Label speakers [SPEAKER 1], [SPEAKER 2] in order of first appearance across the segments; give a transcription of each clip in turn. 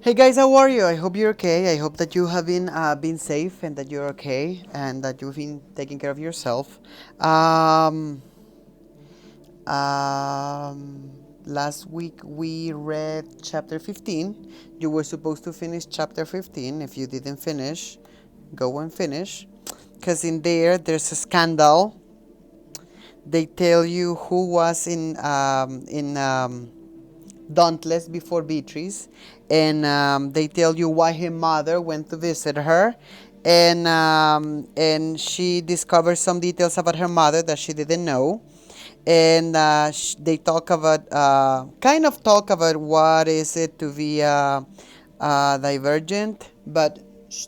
[SPEAKER 1] Hey guys, how are you? I hope you're okay. I hope that you have been safe and that you're okay and that you've been taking care of yourself. Um, Last week we read chapter 15. You were supposed to finish chapter 15. If you didn't finish, go and finish. Because in there's a scandal. They tell you who was in Dauntless before Beatrice, and they tell you why her mother went to visit her, and she discovers some details about her mother that she didn't know, and they talk about kind of talk about what is it to be divergent, but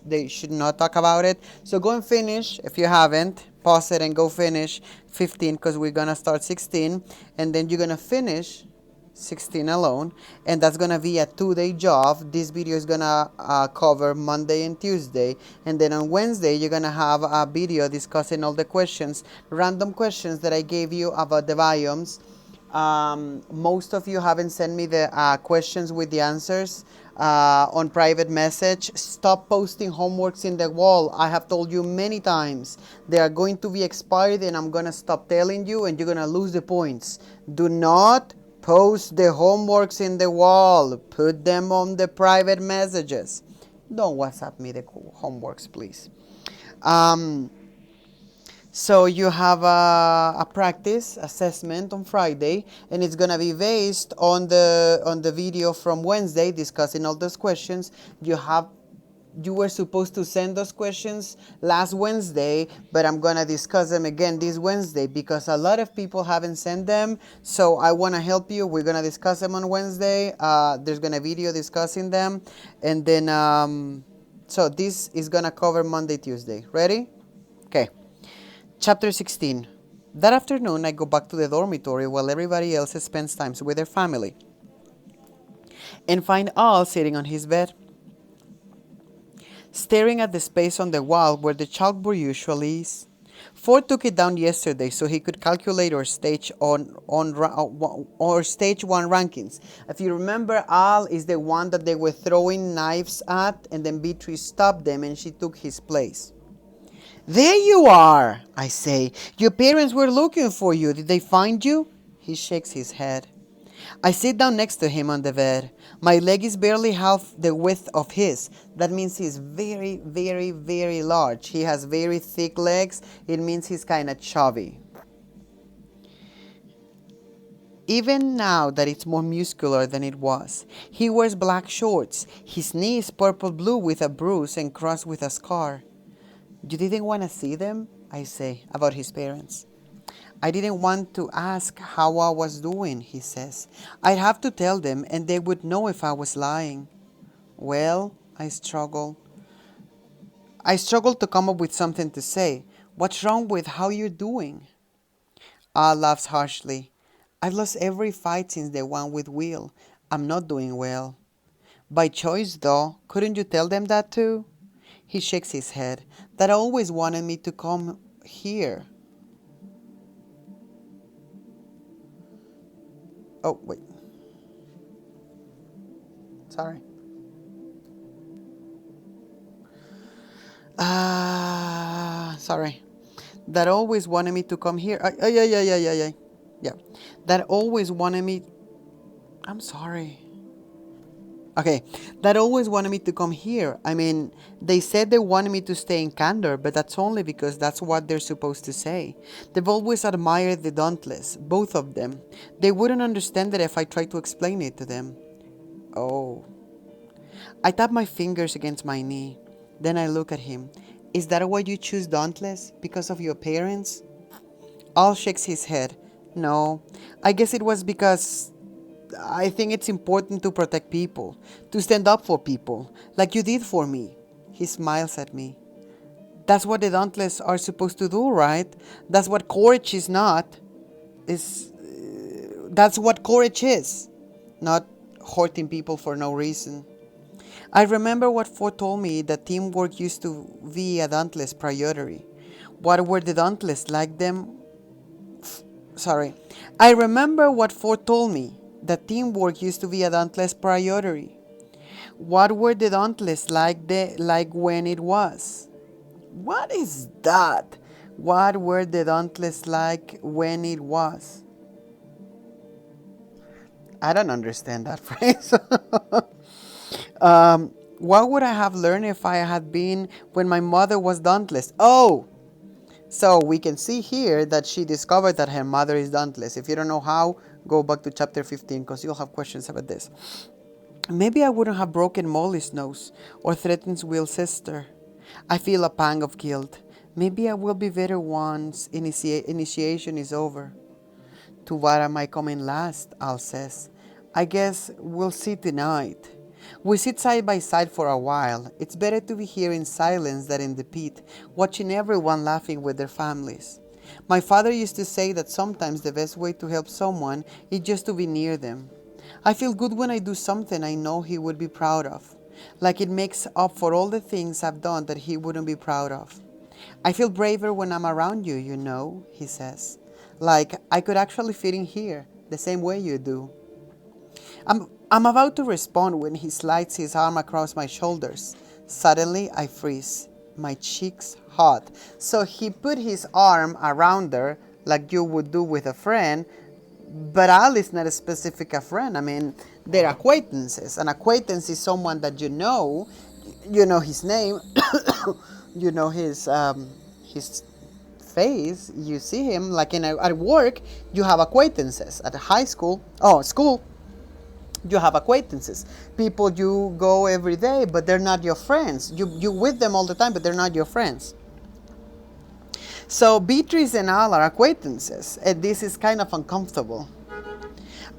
[SPEAKER 1] they should not talk about it. So go and finish if you haven't. Pause it and go finish 15 because we're gonna start 16, and then you're gonna finish 16 alone, and that's gonna be a 2-day job. This video is gonna cover Monday and Tuesday, and then on Wednesday you're gonna have a video discussing all the questions, random questions that I gave you about the biomes. Most of you haven't sent me the questions with the answers on private message. Stop posting homeworks in the wall. I have told you many times they are going to be expired, and I'm gonna stop telling you, and you're gonna lose the points. Do not post the homeworks in the wall. Put them on the private messages. Don't WhatsApp me the homeworks, please. Um, so you have a practice assessment on Friday, and it's gonna be based on the video from Wednesday discussing all those questions. You were supposed to send those questions last Wednesday, but I'm gonna discuss them again this Wednesday because a lot of people haven't sent them. So I wanna help you. We're gonna discuss them on Wednesday. There's gonna be a video discussing them, and then so this is gonna cover Monday, Tuesday. Ready? Okay. Chapter 16. That afternoon, I go back to the dormitory while everybody else spends time with their family, and find Al sitting on his bed, staring at the space on the wall where the chalkboard usually is. Ford took it down yesterday so he could calculate our stage one rankings. If you remember, Al is the one that they were throwing knives at, and then Beatrice stopped them and she took his place. There you are, I say. Your parents were looking for you. Did they find you? He shakes his head. I sit down next to him on the bed. My leg is barely half the width of his. That means he's very, very, very large. He has very thick legs. It means he's kind of chubby. Even now that it's more muscular than it was. He wears black shorts. His knee is purple blue with a bruise and crossed with a scar. You didn't want to see them? I say, about his parents. I didn't want to ask how I was doing, he says. I'd have to tell them and they would know if I was lying. Well, I struggle. I struggle to come up with something to say. What's wrong with how you're doing? Ah laughs harshly. I've lost every fight since the one with Will. I'm not doing well. By choice, though, couldn't you tell them that too? He shakes his head. That always wanted me to come here. Oh, wait. Sorry. Sorry. That always wanted me to come here. Yeah. Yeah. That always wanted me. I'm sorry. Okay, that always wanted me to come here. I mean, they said they wanted me to stay in Candor, but that's only because that's what they're supposed to say. They've always admired the Dauntless, both of them. They wouldn't understand it if I tried to explain it to them. Oh. I tap my fingers against my knee. Then I look at him. Is that why you choose Dauntless? Because of your parents? Al shakes his head. No, I guess it was because I think it's important to protect people, to stand up for people, like you did for me. He smiles at me. That's what the Dauntless are supposed to do, right? That's what courage is not. Is That's what courage is, not hurting people for no reason. I remember what Ford told me that teamwork used to be a Dauntless priority. What were the Dauntless like them? Sorry. I remember what Ford told me that teamwork used to be a Dauntless priority. What were the dauntless like when it was? What is that? What were the dauntless like when it was? I don't understand that phrase. What would I have learned if I had been when my mother was dauntless? Oh, so we can see here that she discovered that her mother is dauntless. If you don't know how, go back to chapter 15 because you'll have questions about this. Maybe I wouldn't have broken Molly's nose or threatened Will's sister. I feel a pang of guilt. Maybe I will be better once initiation is over. To what am I coming last? Al says. I guess we'll see tonight. We sit side by side for a while. It's better to be here in silence than in the pit, watching everyone laughing with their families. My father used to say that sometimes the best way to help someone is just to be near them. I feel good when I do something I know he would be proud of. Like it makes up for all the things I've done that he wouldn't be proud of. I feel braver when I'm around you, you know, he says. Like I could actually fit in here, the same way you do. I'm about to respond when he slides his arm across my shoulders. Suddenly, I freeze, my cheeks hot. So he put his arm around her like you would do with a friend, but Al is not a specific a friend. I mean, they're acquaintances. An acquaintance is someone that you know his name, you know his face. You see him like at work. You have acquaintances at high school. Oh, school. You have acquaintances, people you go every day, but they're not your friends. You with them all the time, but they're not your friends. So Beatrice and Al are acquaintances, and this is kind of uncomfortable.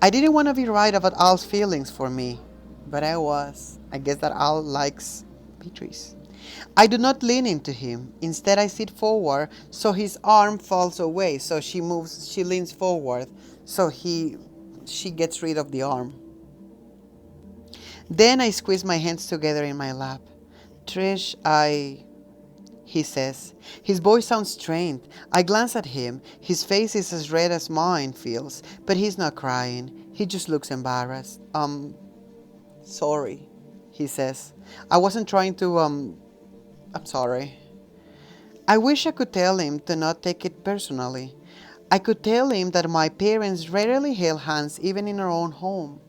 [SPEAKER 1] I didn't want to be right about Al's feelings for me, but I was. I guess that Al likes Beatrice. I do not lean into him. Instead, I sit forward, so his arm falls away. So she leans forward, so she gets rid of the arm. Then I squeeze my hands together in my lap. Trish, he says. His voice sounds strained. I glance at him. His face is as red as mine feels, but he's not crying. He just looks embarrassed. Sorry, he says. I wasn't trying to, I'm sorry. I wish I could tell him to not take it personally. I could tell him that my parents rarely held hands even in our own home.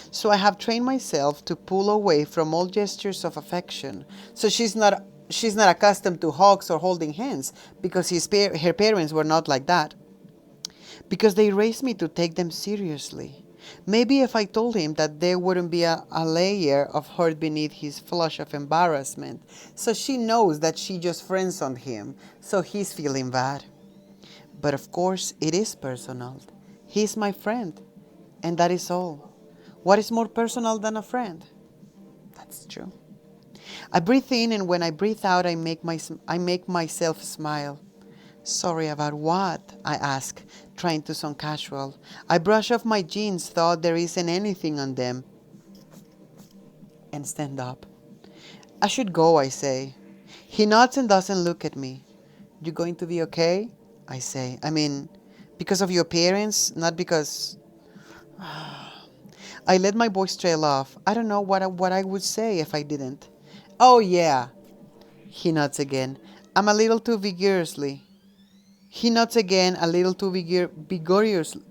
[SPEAKER 1] So I have trained myself to pull away from all gestures of affection. So she's not accustomed to hugs or holding hands because her parents were not like that. Because they raised me to take them seriously. Maybe if I told him that there wouldn't be a layer of hurt beneath his flush of embarrassment. So she knows that she just friend-zoned him, so he's feeling bad. But of course it is personal. He's my friend, and that is all. What is more personal than a friend? That's true. I breathe in, and when I breathe out, I make myself smile. Sorry about what? I ask, trying to sound casual. I brush off my jeans, thought there isn't anything on them, and stand up. I should go, I say. He nods and doesn't look at me. You going to be okay? I say. I mean, because of your parents, not because... I let my voice trail off. I don't know what I would say if I didn't. Oh, yeah. He nods again. I'm a little too vigorously. He nods again, a little too vigorously.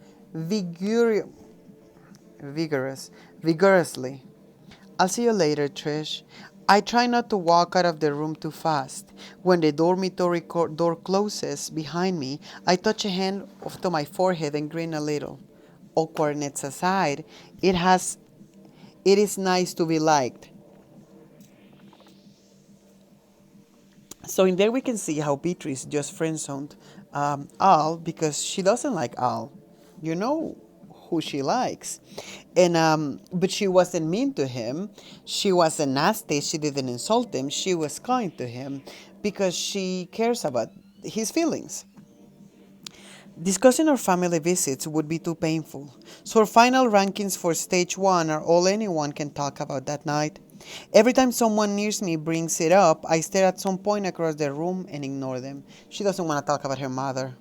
[SPEAKER 1] I'll see you later, Trish. I try not to walk out of the room too fast. When the dormitory door closes behind me, I touch a hand to my forehead and grin a little. Awkwardness aside, it is nice to be liked. So in there we can see how Beatrice just friend-zoned Al because she doesn't like Al. You know who she likes. And but she wasn't mean to him. She wasn't nasty. She didn't insult him. She was kind to him because she cares about his feelings. Discussing our family visits would be too painful, so our final rankings for stage 1 are all anyone can talk about that night. Every time someone near me brings it up, I stare at some point across the room and ignore them. She doesn't want to talk about her mother.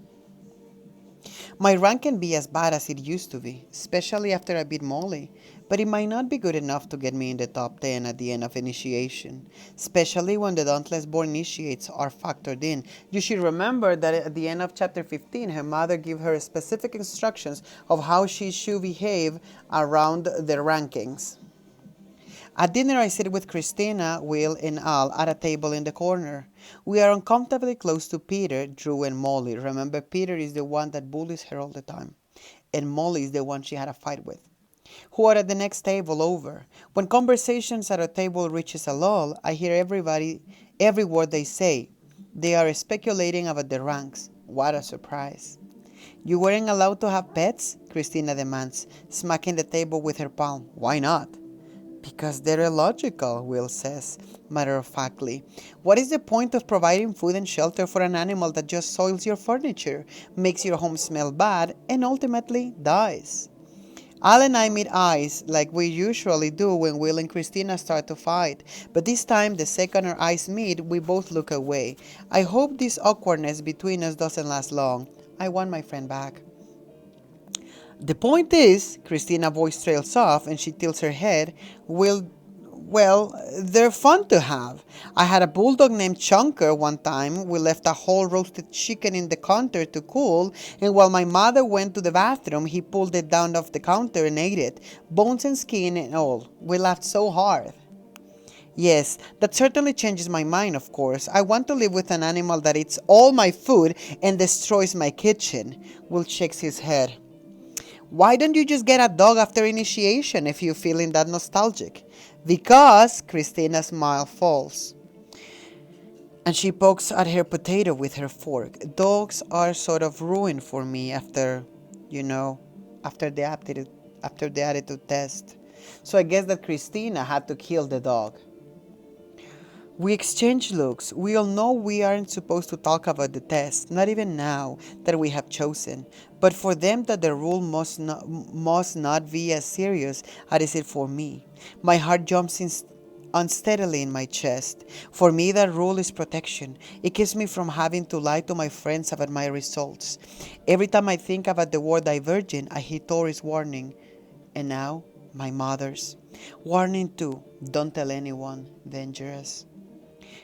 [SPEAKER 1] My rank can be as bad as it used to be, especially after I beat Molly, but it might not be good enough to get me in the top 10 at the end of initiation, especially when the dauntless born initiates are factored in. You should remember that at the end of chapter 15, her mother gave her specific instructions of how she should behave around the rankings. At dinner, I sit with Christina, Will, and Al at a table in the corner. We are uncomfortably close to Peter, Drew, and Molly. Remember, Peter is the one that bullies her all the time, and Molly is the one she had a fight with, who are at the next table over. When conversations at a table reaches a lull, I hear every word they say. They are speculating about the ranks. What a surprise. You weren't allowed to have pets? Christina demands, smacking the table with her palm. Why not? Because they're illogical, Will says, matter-of-factly. What is the point of providing food and shelter for an animal that just soils your furniture, makes your home smell bad, and ultimately dies? Al and I meet eyes like we usually do when Will and Christina start to fight, but this time, the second our eyes meet, we both look away. I hope this awkwardness between us doesn't last long. I want my friend back. The point is, Christina's voice trails off and she tilts her head, well, they're fun to have. I had a bulldog named Chunker one time. We left a whole roasted chicken in the counter to cool, and while my mother went to the bathroom, he pulled it down off the counter and ate it, bones and skin and all. We laughed so hard. Yes, that certainly changes my mind, of course. I want to live with an animal that eats all my food and destroys my kitchen. Will shakes his head. Why don't you just get a dog after initiation if you're feeling that nostalgic? Because Christina's smile falls, and she pokes at her potato with her fork. Dogs are sort of ruined for me after, you know, after the attitude test. So I guess that Christina had to kill the dog. We exchange looks. We all know we aren't supposed to talk about the test, not even now that we have chosen. But for them that the rule must not be as serious as is it for me. My heart jumps unsteadily in my chest. For me that rule is protection. It keeps me from having to lie to my friends about my results. Every time I think about the word divergent, I hear Tori's warning. And now, my mother's. Warning too, don't tell anyone, dangerous.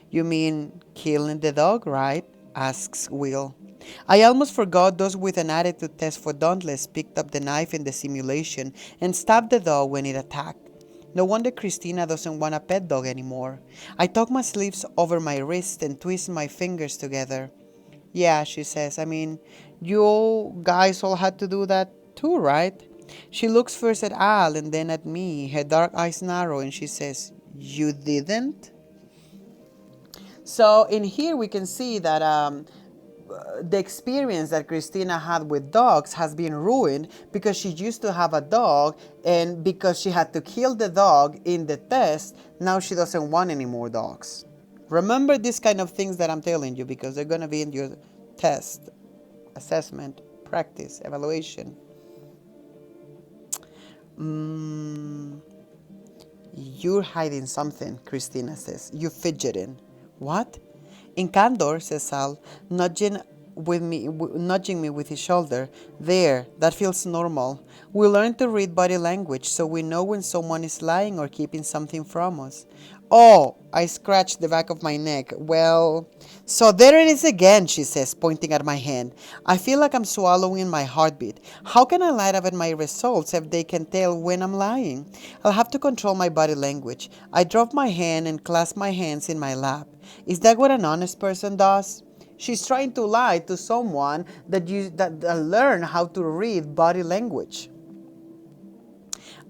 [SPEAKER 1] You mean killing the dog, right? Asks Will. I almost forgot those with an attitude test for Dauntless picked up the knife in the simulation and stabbed the dog when it attacked. No wonder Christina doesn't want a pet dog anymore. I tuck my sleeves over my wrist and twist my fingers together. Yeah, she says, I mean, you guys all had to do that too, right? She looks first at Al and then at me, her dark eyes narrow, and she says, You didn't? So in here we can see that the experience that Christina had with dogs has been ruined because she used to have a dog, and because she had to kill the dog in the test, now she doesn't want any more dogs. Remember these kind of things that I'm telling you because they're going to be in your test, assessment, practice, evaluation. You're hiding something, Christina says. You're fidgeting. What? In candor, says Sal, nudging me with his shoulder. There, that feels normal. We learn to read body language so we know when someone is lying or keeping something from us. Oh, I scratched the back of my neck. Well, so there it is again, she says, pointing at my hand. I feel like I'm swallowing my heartbeat. How can I lie about my results if they can tell when I'm lying? I'll have to control my body language. I drop my hand and clasp my hands in my lap. Is that what an honest person does? She's trying to lie to someone that learn how to read body language.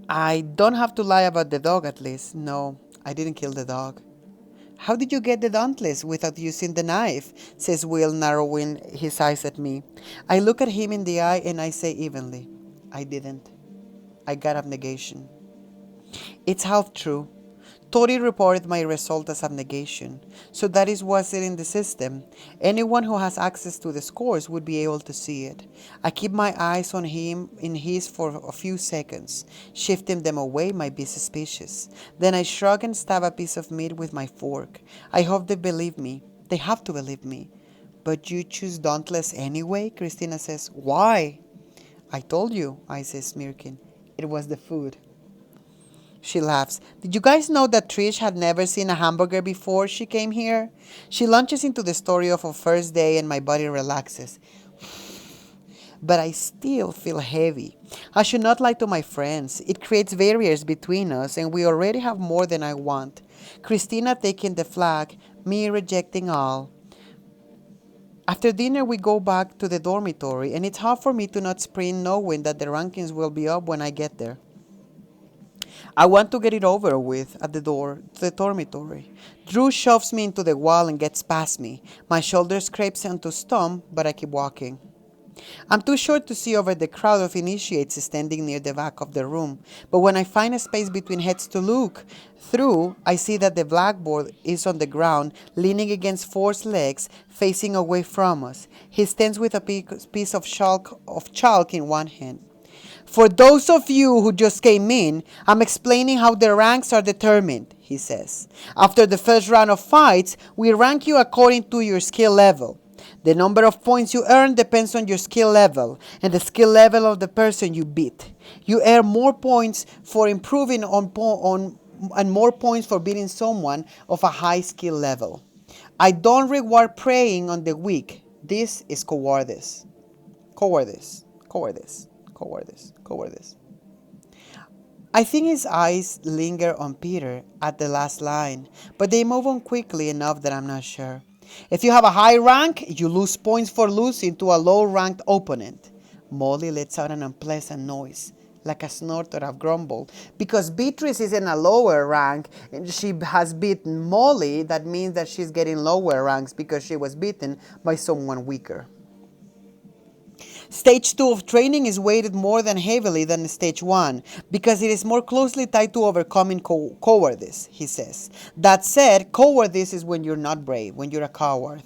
[SPEAKER 1] I don't have to lie about the dog at least. No, I didn't kill the dog. How did you get the dauntless without using the knife? Says Will, narrowing his eyes at me. I look at him in the eye and I say evenly, I didn't. I got abnegation. It's half true. Tori reported my result as abnegation, so that is what's in the system. Anyone who has access to the scores would be able to see it. I keep my eyes on him in his for a few seconds. Shifting them away might be suspicious. Then I shrug and stab a piece of meat with my fork. I hope they believe me. They have to believe me. But you choose Dauntless anyway? Christina says. Why? I told you, I say, smirking. It was the food. She laughs. Did you guys know that Trish had never seen a hamburger before she came here? She launches into the story of her first day and my body relaxes. But I still feel heavy. I should not lie to my friends. It creates barriers between us and we already have more than I want. Christina taking the flag, me rejecting all. After dinner, we go back to the dormitory, and it's hard for me to not sprint knowing that the rankings will be up when I get there. I want to get it over with at the door to the dormitory. Drew shoves me into the wall and gets past me. My shoulder scrapes onto stone, but I keep walking. I'm too short to see over the crowd of initiates standing near the back of the room, but when I find a space between heads to look through, I see that the blackboard is on the ground, leaning against Ford's legs, facing away from us. He stands with a piece of chalk in one hand. For those of you who just came in, I'm explaining how the ranks are determined, he says. After the first round of fights, we rank you according to your skill level. The number of points you earn depends on your skill level and the skill level of the person you beat. You earn more points for improving and more points for beating someone of a high skill level. I don't reward preying on the weak. This is cowardice. Cowardice. Cowardice. Cowardice. Cowardice. I think his eyes linger on Peter at the last line, but they move on quickly enough that I'm not sure. If you have a high rank, you lose points for losing to a low-ranked opponent. Molly lets out an unpleasant noise, like a snort or a grumble. Because Beatrice is in a lower rank and she has beaten Molly, that means that she's getting lower ranks because she was beaten by someone weaker. Stage 2 of training is weighted more than heavily than stage 1 because it is more closely tied to overcoming cowardice, he says. That said, cowardice is when you're not brave, when you're a coward.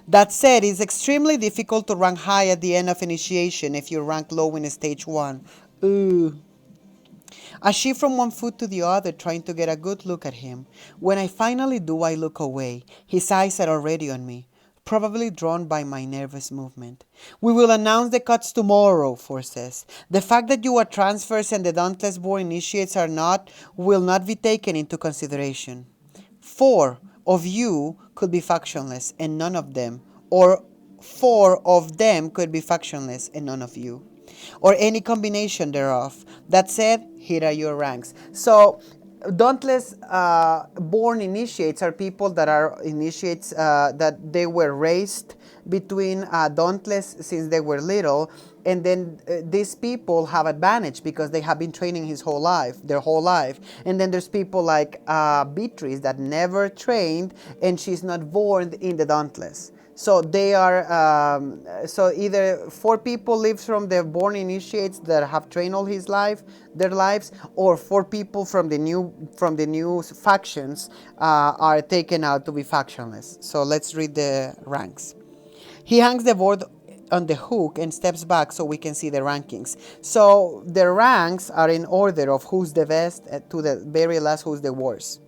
[SPEAKER 1] That said, it's extremely difficult to rank high at the end of initiation if you rank low in stage 1. Ooh. I shift from one foot to the other, trying to get a good look at him. When I finally do, I look away. His eyes are already on me, probably drawn by my nervous movement. We will announce the cuts tomorrow, Ford says. The fact that you are transfers and the Dauntless Board initiates are not, will not be taken into consideration. 4 of you could be factionless and none of them, or 4 of them could be factionless and none of you, or any combination thereof. That said, here are your ranks. So Dauntless born initiates are people that are initiates that they were raised between Dauntless since they were little, and then these people have advantage because they have been training their whole life. And then there's people like Beatrice that never trained and she's not born in the Dauntless. So they are, so either 4 people live from the born initiates that have trained all their lives, or 4 people from the new factions are taken out to be factionless. So let's read the ranks. He hangs the board on the hook and steps back so we can see the rankings. So the ranks are in order of who's the best to the very last who's the worst.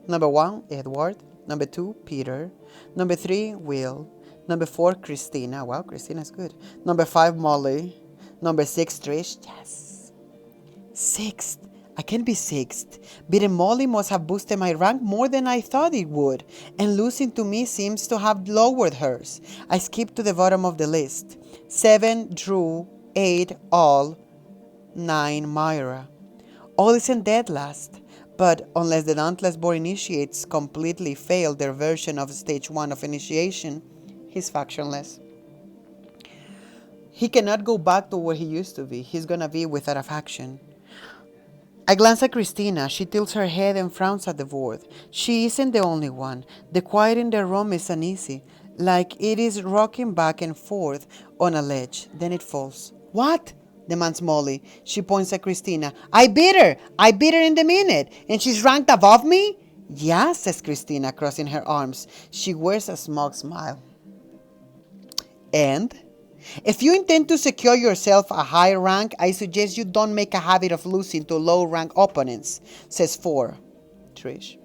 [SPEAKER 1] Number 1, Edward. Number 2, Peter. Number 3, Will. Number 4, Christina. Wow, Christina's good. Number 5, Molly. Number 6, Trish. Yes. 6th. I can be 6th. Beating Molly must have boosted my rank more than I thought it would, and losing to me seems to have lowered hers. I skip to the bottom of the list. 7, Drew. 8, All. 9, Myra. All isn't dead last. But unless the Dauntless Board initiates completely fail their version of stage 1 of initiation, he's factionless. He cannot go back to where he used to be. He's gonna be without a faction. I glance at Christina. She tilts her head and frowns at the board. She isn't the only one. The quiet in the room is uneasy, like it is rocking back and forth on a ledge. Then it falls. What? Demands Molly. She points at Christina. I beat her! I beat her in the minute! And she's ranked above me? Yeah, says Christina, crossing her arms. She wears a smug smile. And? If you intend to secure yourself a high rank, I suggest you don't make a habit of losing to low-rank opponents, says 4. Trish.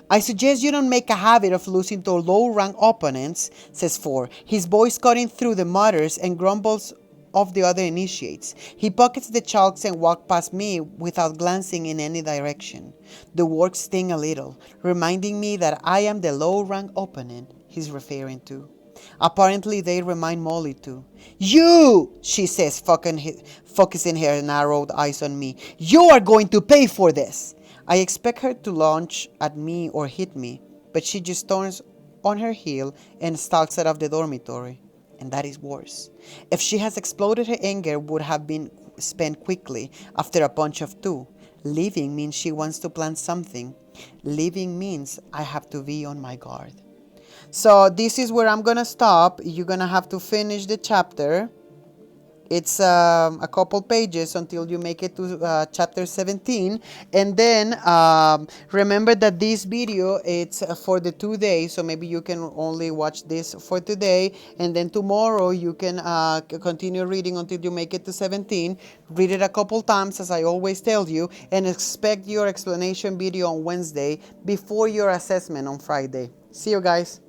[SPEAKER 1] I suggest you don't make a habit of losing to low-rank opponents, says 4. His voice cutting through the mutters and grumbles of the other initiates. He pockets the chalks and walks past me without glancing in any direction. The words sting a little, reminding me that I am the low-rank opponent he's referring to. Apparently, they remind Molly too. You, she says, focusing her narrowed eyes on me. You are going to pay for this. I expect her to launch at me or hit me, but she just turns on her heel and stalks out of the dormitory. And that is worse. If she has exploded, her anger would have been spent quickly after a punch of two. Leaving means she wants to plan something. Leaving means I have to be on my guard. So this is where I'm gonna stop. You're gonna have to finish the chapter. It's a couple pages until you make it to chapter 17, and then remember that this video it's for the 2 days, so maybe you can only watch this for today, and then tomorrow you can continue reading until you make it to 17. Read it a couple times as I always tell you, and expect your explanation video on Wednesday before your assessment on Friday. See you guys.